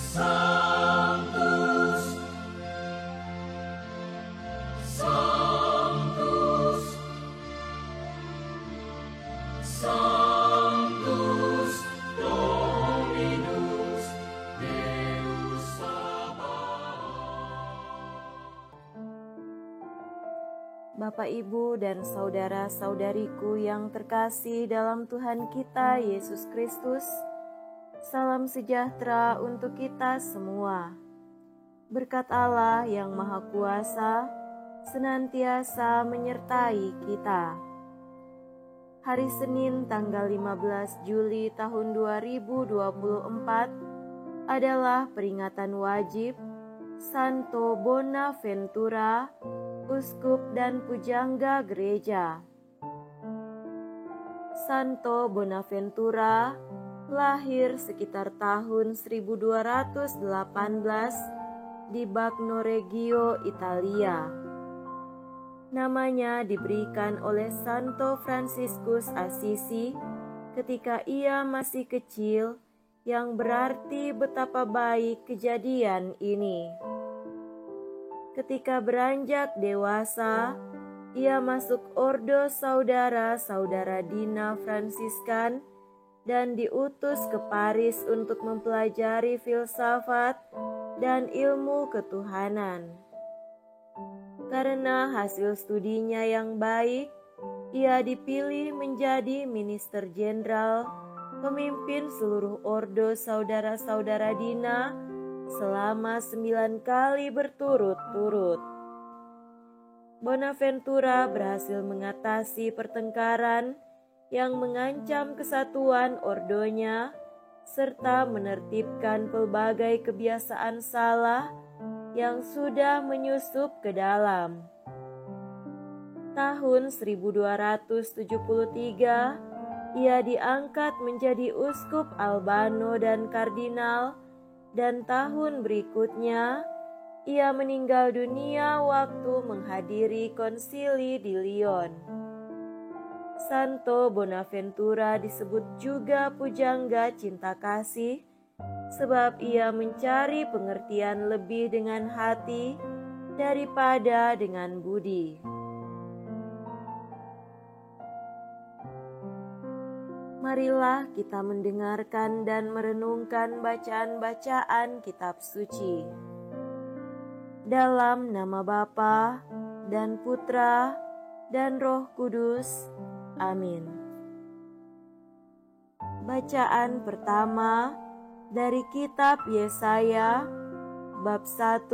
Sanctus, Sanctus, Sanctus Dominus Deus Sabaoth. Bapak, Ibu, dan saudara-saudariku yang terkasih dalam Tuhan kita Yesus Kristus, salam sejahtera untuk kita semua. Berkat Allah yang Maha Kuasa senantiasa menyertai kita. Hari Senin tanggal 15 Juli tahun 2024 adalah peringatan wajib Santo Bonaventura, Uskup dan Pujangga Gereja. Santo Bonaventura lahir sekitar tahun 1218 di Bagnoregio, Italia. Namanya diberikan oleh Santo Fransiskus Assisi ketika ia masih kecil, yang berarti betapa baik kejadian ini. Ketika beranjak dewasa, ia masuk Ordo Saudara-saudara Dina Fransiskan dan diutus ke Paris untuk mempelajari filsafat dan ilmu ketuhanan. Karena hasil studinya yang baik, ia dipilih menjadi minister jenderal, pemimpin seluruh Ordo Saudara-saudara Dina selama 9 kali berturut-turut. Bonaventura berhasil mengatasi pertengkaran yang mengancam kesatuan ordonya, serta menertibkan pelbagai kebiasaan salah yang sudah menyusup ke dalam. Tahun 1273, ia diangkat menjadi uskup Albano dan kardinal, dan tahun berikutnya ia meninggal dunia waktu menghadiri konsili di Lyon. Santo Bonaventura disebut juga pujangga cinta kasih, sebab ia mencari pengertian lebih dengan hati daripada dengan budi. Marilah kita mendengarkan dan merenungkan bacaan-bacaan kitab suci. Dalam nama Bapa dan Putra dan Roh Kudus. Amin. Bacaan pertama dari kitab Yesaya bab 1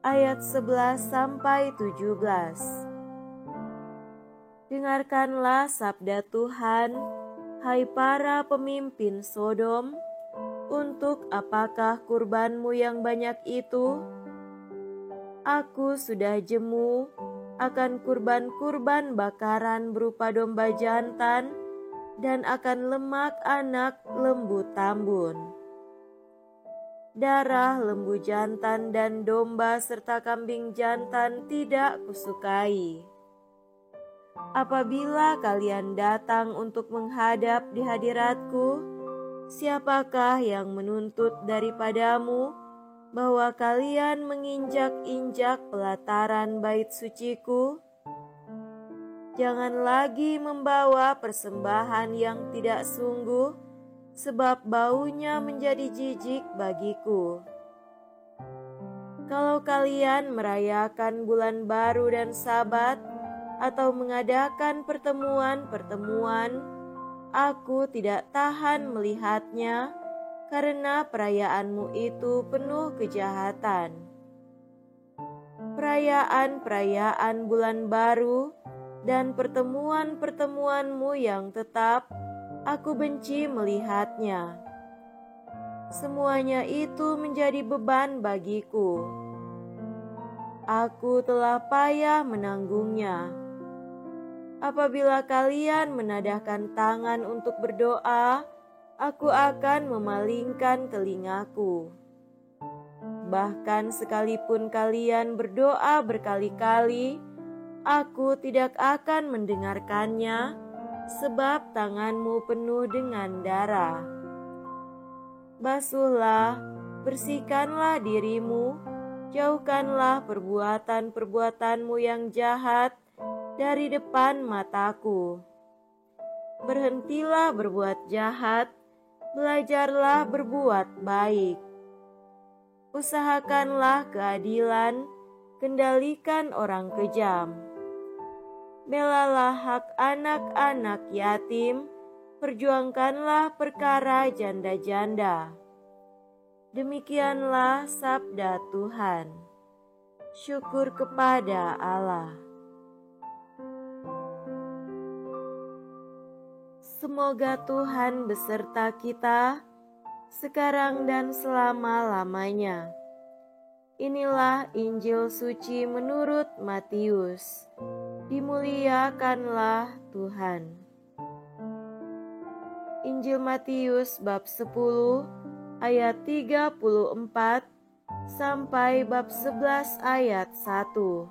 ayat 11 sampai 17. Dengarkanlah sabda Tuhan, hai para pemimpin Sodom, untuk apakah kurbanmu yang banyak itu? Aku sudah jemu akan kurban-kurban bakaran berupa domba jantan dan akan lemak anak lembu tambun. Darah lembu jantan dan domba serta kambing jantan tidak kusukai. Apabila kalian datang untuk menghadap di hadiratku, siapakah yang menuntut daripadamu bahwa kalian menginjak-injak pelataran bait suciku? Jangan lagi membawa persembahan yang tidak sungguh, sebab baunya menjadi jijik bagiku. Kalau kalian merayakan bulan baru dan Sabat, atau mengadakan pertemuan-pertemuan, aku tidak tahan melihatnya, karena perayaanmu itu penuh kejahatan. Perayaan-perayaan bulan baru dan pertemuan-pertemuanmu yang tetap, aku benci melihatnya. Semuanya itu menjadi beban bagiku. Aku telah payah menanggungnya. Apabila kalian menadahkan tangan untuk berdoa, aku akan memalingkan telingaku. Bahkan sekalipun kalian berdoa berkali-kali, aku tidak akan mendengarkannya, sebab tanganmu penuh dengan darah. Basuhlah bersihkanlah dirimu, jauhkanlah perbuatan-perbuatanmu yang jahat dari depan mataku. Berhentilah berbuat jahat, belajarlah berbuat baik. Usahakanlah keadilan, kendalikan orang kejam. Belalah hak anak-anak yatim, perjuangkanlah perkara janda-janda. Demikianlah sabda Tuhan. Syukur kepada Allah. Semoga Tuhan beserta kita, sekarang dan selama-lamanya. Inilah Injil suci menurut Matius. Dimuliakanlah Tuhan. Injil Matius bab 10 ayat 34 sampai bab 11 ayat 1.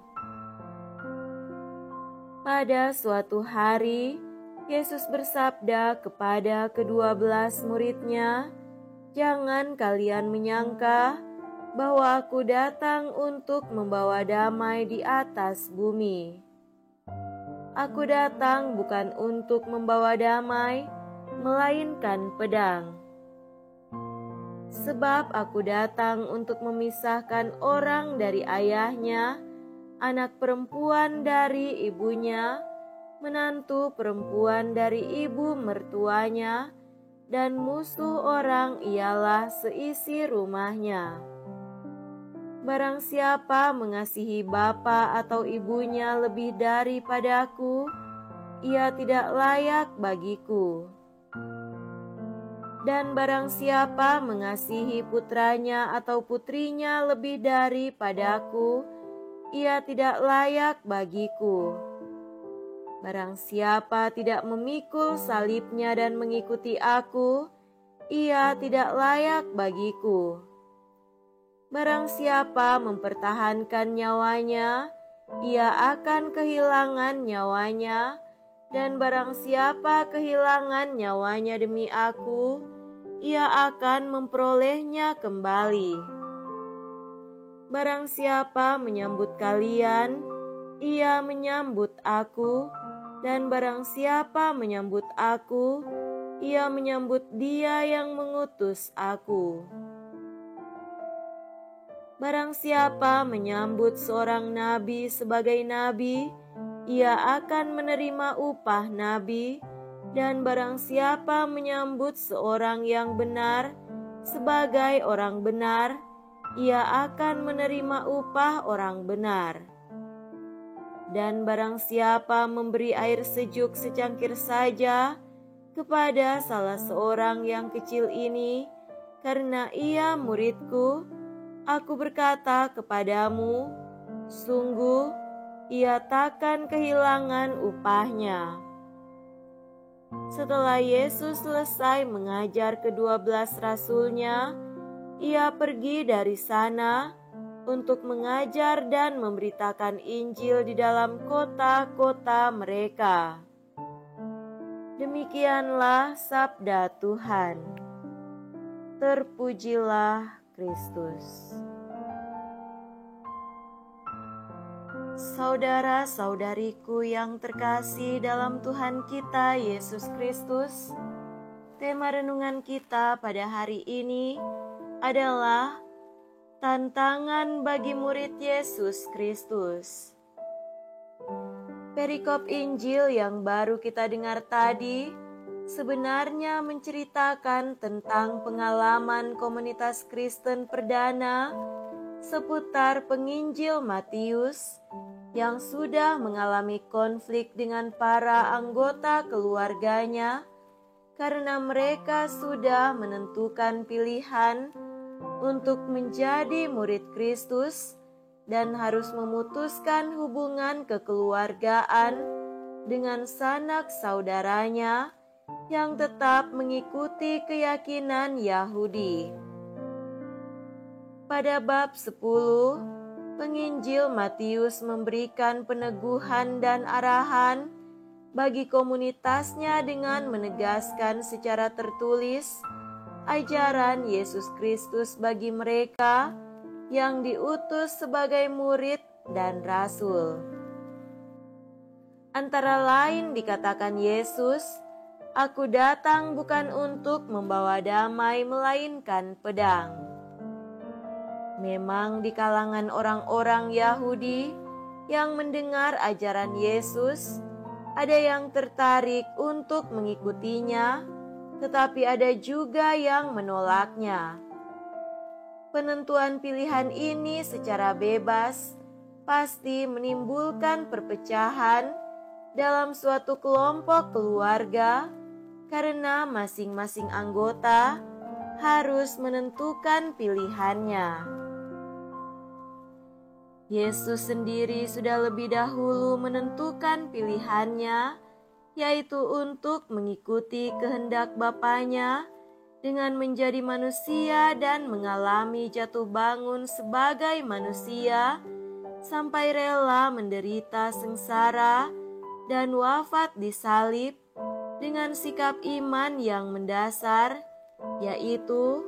Pada suatu hari, Yesus bersabda kepada ke-12 murid-Nya, "Jangan kalian menyangka bahwa Aku datang untuk membawa damai di atas bumi. Aku datang bukan untuk membawa damai, melainkan pedang. Sebab Aku datang untuk memisahkan orang dari ayahnya, anak perempuan dari ibunya, menantu perempuan dari ibu mertuanya, dan musuh orang ialah seisi rumahnya. Barang siapa mengasihi bapa atau ibunya lebih daripadaku, ia tidak layak bagiku. Dan barang siapa mengasihi putranya atau putrinya lebih daripadaku, ia tidak layak bagiku. Barang siapa tidak memikul salibnya dan mengikuti Aku, ia tidak layak bagiku. Barang siapa mempertahankan nyawanya, ia akan kehilangan nyawanya, dan barang siapa kehilangan nyawanya demi Aku, ia akan memperolehnya kembali. Barang siapa menyambut kalian, ia menyambut Aku, dan barang siapa menyambut Aku, ia menyambut Dia yang mengutus Aku. Barang siapa menyambut seorang nabi sebagai nabi, ia akan menerima upah nabi, dan barang siapa menyambut seorang yang benar sebagai orang benar, ia akan menerima upah orang benar. Dan barang siapa memberi air sejuk secangkir saja kepada salah seorang yang kecil ini, karena ia muridku, Aku berkata kepadamu, sungguh ia takkan kehilangan upahnya. Setelah Yesus selesai mengajar ke-12 rasul-Nya, ia pergi dari sana untuk mengajar dan memberitakan Injil di dalam kota-kota mereka. Demikianlah sabda Tuhan. Terpujilah Kristus. Saudara-saudariku yang terkasih dalam Tuhan kita Yesus Kristus, tema renungan kita pada hari ini adalah tantangan bagi murid Yesus Kristus. Perikop Injil yang baru kita dengar tadi sebenarnya menceritakan tentang pengalaman komunitas Kristen perdana seputar penginjil Matius yang sudah mengalami konflik dengan para anggota keluarganya karena mereka sudah menentukan pilihan untuk menjadi murid Kristus dan harus memutuskan hubungan kekeluargaan dengan sanak saudaranya yang tetap mengikuti keyakinan Yahudi. Pada bab 10, penginjil Matius memberikan peneguhan dan arahan bagi komunitasnya dengan menegaskan secara tertulis ajaran Yesus Kristus bagi mereka yang diutus sebagai murid dan rasul. Antara lain dikatakan Yesus, "Aku datang bukan untuk membawa damai melainkan pedang." Memang di kalangan orang-orang Yahudi yang mendengar ajaran Yesus, ada yang tertarik untuk mengikutinya, tetapi ada juga yang menolaknya. Penentuan pilihan ini secara bebas pasti menimbulkan perpecahan dalam suatu kelompok keluarga karena masing-masing anggota harus menentukan pilihannya. Yesus sendiri sudah lebih dahulu menentukan pilihannya, yaitu untuk mengikuti kehendak Bapanya dengan menjadi manusia dan mengalami jatuh bangun sebagai manusia sampai rela menderita sengsara dan wafat di salib dengan sikap iman yang mendasar, yaitu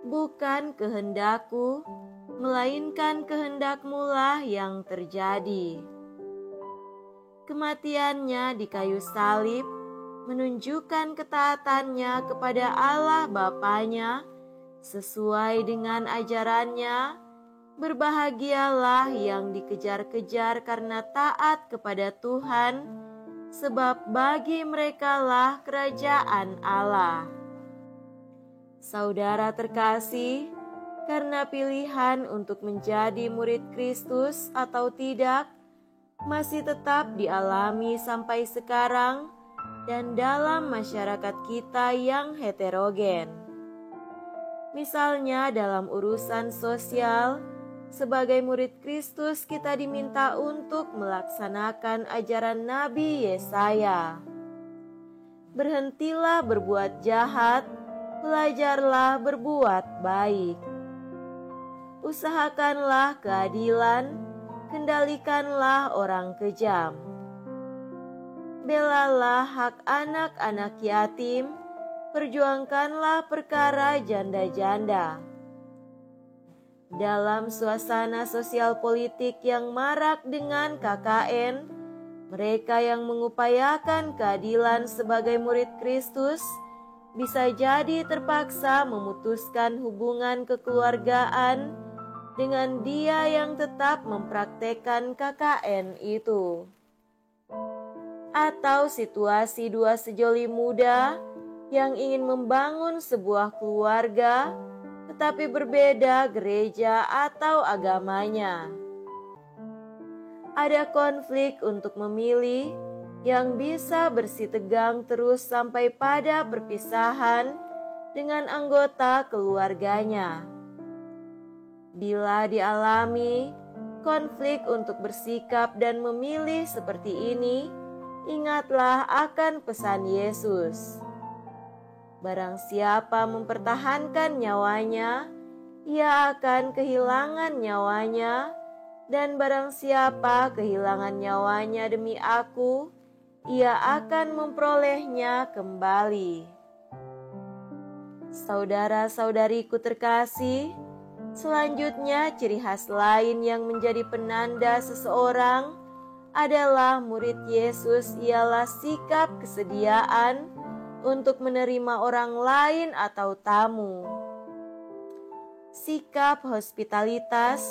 bukan kehendakku, melainkan kehendak-Mu-lah yang terjadi. Kematiannya di kayu salib menunjukkan ketaatannya kepada Allah Bapanya sesuai dengan ajarannya. Berbahagialah yang dikejar-kejar karena taat kepada Tuhan, sebab bagi merekalah kerajaan Allah. Saudara terkasih, karena pilihan untuk menjadi murid Kristus atau tidak masih tetap dialami sampai sekarang dan dalam masyarakat kita yang heterogen. Misalnya dalam urusan sosial, sebagai murid Kristus kita diminta untuk melaksanakan ajaran Nabi Yesaya. Berhentilah berbuat jahat, belajarlah berbuat baik. Usahakanlah keadilan, kendalikanlah orang kejam. Belalah hak anak-anak yatim, perjuangkanlah perkara janda-janda. Dalam suasana sosial politik yang marak dengan KKN, mereka yang mengupayakan keadilan sebagai murid Kristus bisa jadi terpaksa memutuskan hubungan kekeluargaan dengan dia yang tetap mempraktekkan KKN itu. Atau situasi dua sejoli muda yang ingin membangun sebuah keluarga tetapi berbeda gereja atau agamanya. Ada konflik untuk memilih yang bisa bersitegang terus sampai pada perpisahan dengan anggota keluarganya. Bila dialami konflik untuk bersikap dan memilih seperti ini, ingatlah akan pesan Yesus. Barang siapa mempertahankan nyawanya, ia akan kehilangan nyawanya, dan barang siapa kehilangan nyawanya demi aku, ia akan memperolehnya kembali. Saudara-saudariku terkasih, selanjutnya ciri khas lain yang menjadi penanda seseorang adalah murid Yesus ialah sikap kesediaan untuk menerima orang lain atau tamu. Sikap hospitalitas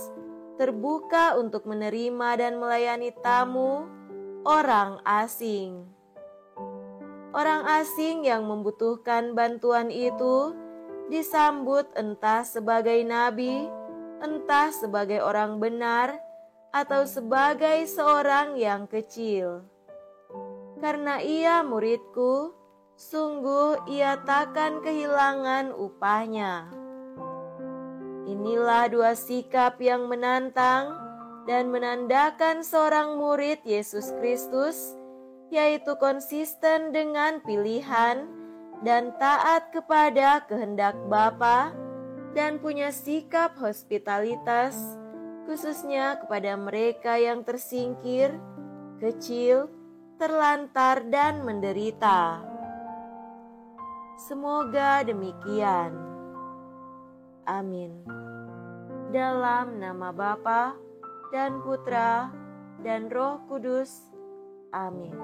terbuka untuk menerima dan melayani tamu orang asing. Orang asing yang membutuhkan bantuan itu disambut entah sebagai nabi, entah sebagai orang benar, atau sebagai seorang yang kecil. Karena ia muridku, sungguh ia takkan kehilangan upahnya. Inilah dua sikap yang menantang dan menandakan seorang murid Yesus Kristus, yaitu konsisten dengan pilihan dan taat kepada kehendak Bapa dan punya sikap hospitalitas, khususnya kepada mereka yang tersingkir, kecil, terlantar, dan menderita. Semoga demikian. Amin. Dalam nama Bapa dan Putra dan Roh Kudus. Amin.